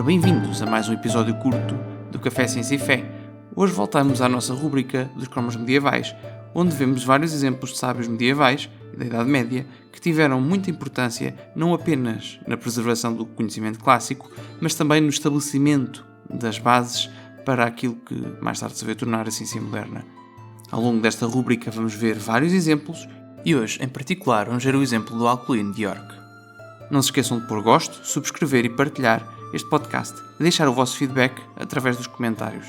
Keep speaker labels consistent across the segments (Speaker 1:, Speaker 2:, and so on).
Speaker 1: bem-vindos a mais um episódio curto do Café Ciência e Fé. Hoje voltamos à nossa rúbrica dos cromos medievais, onde vemos vários exemplos de sábios medievais e da Idade Média que tiveram muita importância não apenas na preservação do conhecimento clássico, mas também no estabelecimento das bases para aquilo que mais tarde se veio tornar a ciência moderna. Ao longo desta rúbrica vamos ver vários exemplos e hoje, em particular, vamos ver o exemplo do Alcuino de York. Não se esqueçam de pôr gosto, subscrever e partilhar este podcast e deixar o vosso feedback através dos comentários.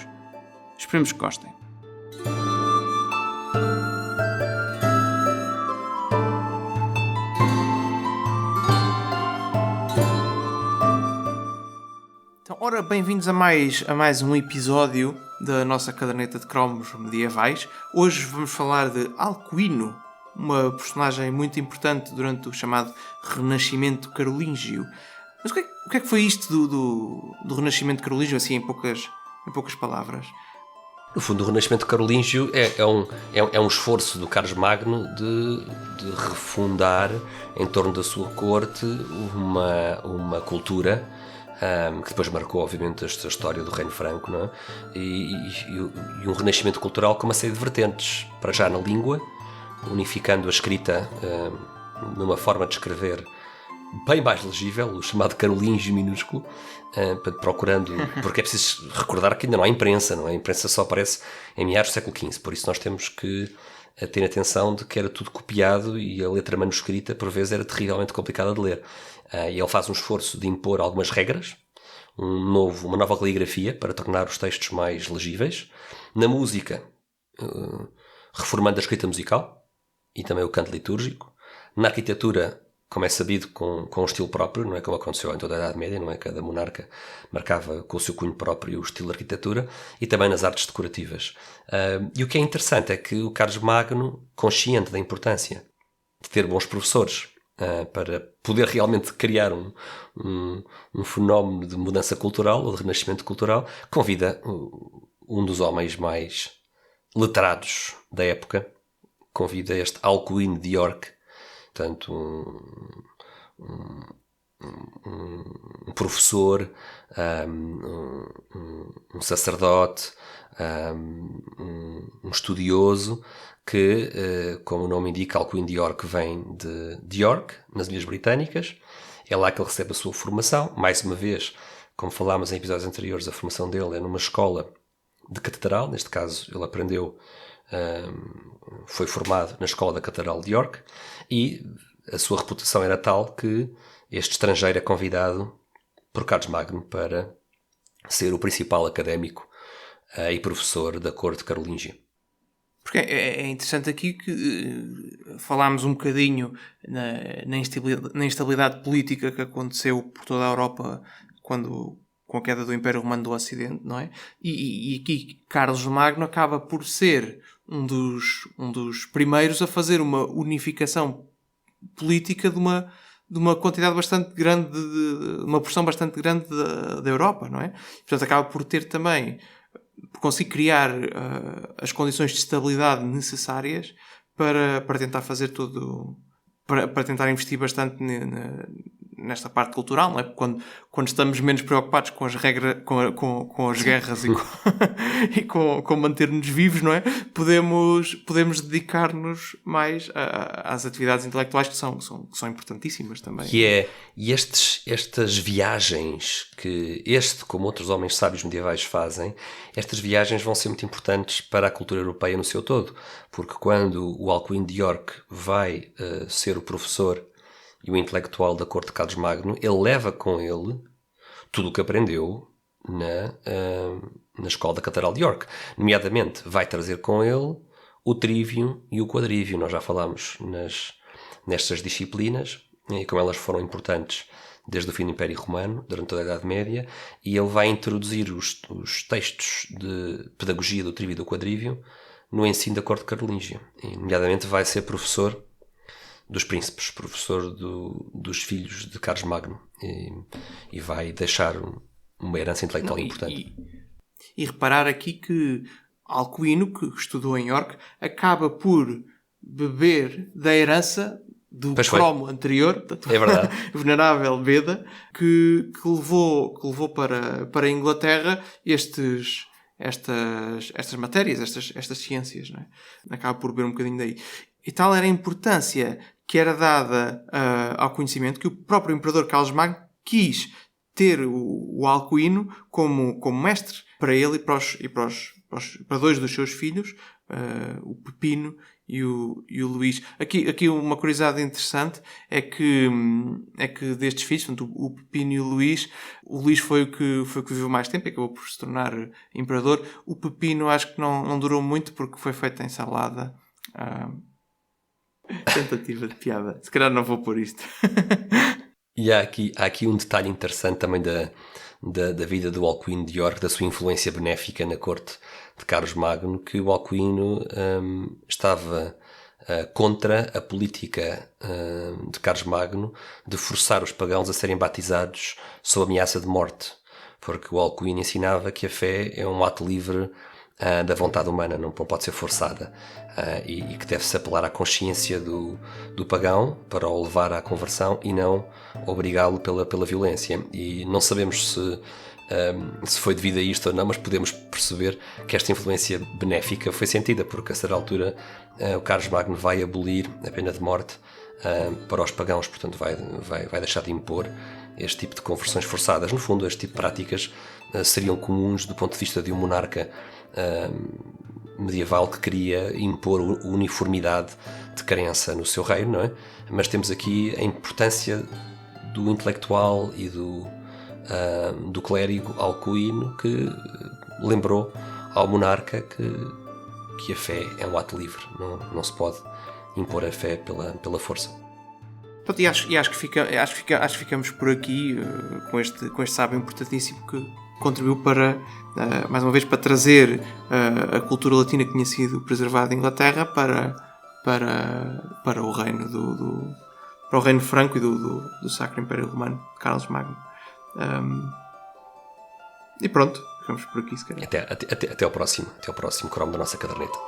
Speaker 1: Esperemos que gostem. Então, ora, bem-vindos a mais um episódio da nossa caderneta de cromos medievais. Hoje vamos falar de Alcuino, uma personagem muito importante durante o chamado Renascimento Carolíngio. Mas o que é que foi isto do Renascimento Carolíngio, assim, em poucas palavras?
Speaker 2: No fundo, o Renascimento Carolíngio é um esforço do Carlos Magno de refundar em torno da sua corte uma cultura que depois marcou, obviamente, a história do Reino Franco, não é? E um renascimento cultural com uma série de vertentes, para já na língua, unificando a escrita numa forma de escrever bem mais legível, o chamado carolíngio minúsculo, procurando, porque é preciso recordar que ainda não há imprensa, não é? A imprensa só aparece em meados do século XV, por isso nós temos que ter atenção de que era tudo copiado e a letra manuscrita por vezes era terrivelmente complicada de ler. E ele faz um esforço de impor algumas regras, uma nova caligrafia para tornar os textos mais legíveis. Na música, reformando a escrita musical e também o canto litúrgico. Na arquitetura, como é sabido, com um estilo próprio, não é como aconteceu em toda a Idade Média, não é? Cada monarca marcava com o seu cunho próprio o estilo de arquitetura, e também nas artes decorativas. E o que é interessante é que o Carlos Magno, consciente da importância de ter bons professores para poder realmente criar um fenómeno de mudança cultural, ou de renascimento cultural, convida um dos homens mais letrados da época, convida este Alcuino de York, portanto, um professor, um sacerdote, um estudioso que, como o nome indica, Alcuino de York vem de York, nas Ilhas Britânicas. É lá que ele recebe a sua formação. Mais uma vez, como falámos em episódios anteriores, a formação dele é numa escola de catedral. Neste caso, ele aprendeu, foi formado na escola da Catedral de York, e a sua reputação era tal que este estrangeiro é convidado por Carlos Magno para ser o principal académico e professor da corte carolíngia.
Speaker 1: Porque é interessante aqui que falámos um bocadinho na instabilidade política que aconteceu por toda a Europa com a queda do Império Romano do Ocidente, não é? E aqui Carlos Magno acaba por ser um dos primeiros a fazer uma unificação política de uma quantidade bastante grande, de uma porção bastante grande da Europa, não é? Portanto, acaba por ter também, por conseguir criar as condições de estabilidade necessárias para tentar fazer tudo, para tentar investir bastante nesta parte cultural, não é? Porque quando estamos menos preocupados com as regras, com as guerras e com manter-nos vivos, não é? Podemos dedicar-nos mais às atividades intelectuais que são importantíssimas também.
Speaker 2: E estas viagens que como outros homens sábios medievais fazem, estas viagens vão ser muito importantes para a cultura europeia no seu todo, porque quando o Alcuino de York vai ser o professor e o intelectual da corte de Carlos Magno, ele leva com ele tudo o que aprendeu na escola da Catedral de York. Nomeadamente, vai trazer com ele o trivium e o quadrivium. Nós já falámos nestas disciplinas, e como elas foram importantes desde o fim do Império Romano, durante toda a Idade Média, e ele vai introduzir os textos de pedagogia do trivium e do quadrivium no ensino da corte carolíngia. E, nomeadamente, vai ser professor dos príncipes, professor dos filhos de Carlos Magno, e vai deixar uma herança intelectual importante.
Speaker 1: E reparar aqui que Alcuino, que estudou em York, acaba por beber da herança do
Speaker 2: Pois foi.
Speaker 1: cromo anterior,
Speaker 2: É verdade.
Speaker 1: venerável Beda, que levou para a Inglaterra estas matérias, estas ciências, não é? Acaba por ver um bocadinho daí. E tal era a importância que era dada ao conhecimento que o próprio imperador Carlos Magno quis ter o Alcuino como mestre para ele e para dois dos seus filhos, o Pepino e o Luís. Aqui uma curiosidade interessante é que destes filhos, portanto, o Pepino e o Luís foi o que viveu mais tempo e acabou por se tornar imperador. O Pepino acho que não durou muito porque foi feita em salada. Tentativa de piada. Se calhar não vou pôr isto.
Speaker 2: E há aqui um detalhe interessante também da vida do Alcuino de York, da sua influência benéfica na corte de Carlos Magno, que o Alcuino estava contra a política de Carlos Magno de forçar os pagãos a serem batizados sob ameaça de morte, porque o Alcuino ensinava que a fé é um ato livre da vontade humana, não pode ser forçada, e que deve-se apelar à consciência do pagão para o levar à conversão e não obrigá-lo pela violência. E não sabemos se foi devido a isto ou não, mas podemos perceber que esta influência benéfica foi sentida, porque a certa altura o Carlos Magno vai abolir a pena de morte para os pagãos, portanto vai deixar de impor este tipo de conversões forçadas. No fundo, este tipo de práticas seriam comuns do ponto de vista de um monarca medieval que queria impor uniformidade de crença no seu reino, não é? Mas temos aqui a importância do intelectual e do clérigo alcuino que lembrou ao monarca que a fé é um ato livre, não se pode impor a fé pela força.
Speaker 1: E acho que ficamos por aqui com este sábio importantíssimo que contribuiu para, mais uma vez, para trazer a cultura latina que tinha sido preservada em Inglaterra para o reino para o reino franco e do Sacro Império Romano de Carlos Magno. E pronto, ficamos por aqui, se calhar.
Speaker 2: Até ao próximo cromo da nossa caderneta.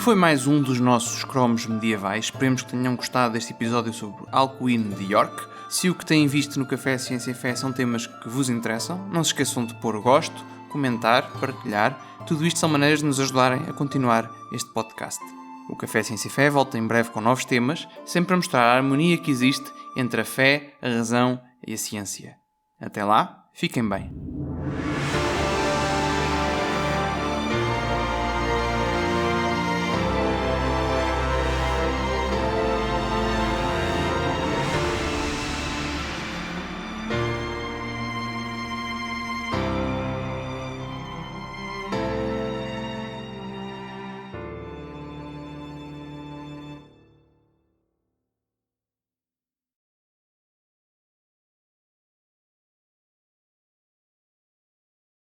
Speaker 1: Foi mais um dos nossos cromos medievais. Esperemos que tenham gostado deste episódio sobre Alcuino de York. Se o que têm visto no Café Ciência e Fé são temas que vos interessam, não se esqueçam de pôr gosto, comentar, partilhar. Tudo isto são maneiras de nos ajudarem a continuar este podcast. O Café Ciência e Fé volta em breve com novos temas, sempre a mostrar a harmonia que existe entre a fé, a razão e a ciência. Até lá, fiquem bem.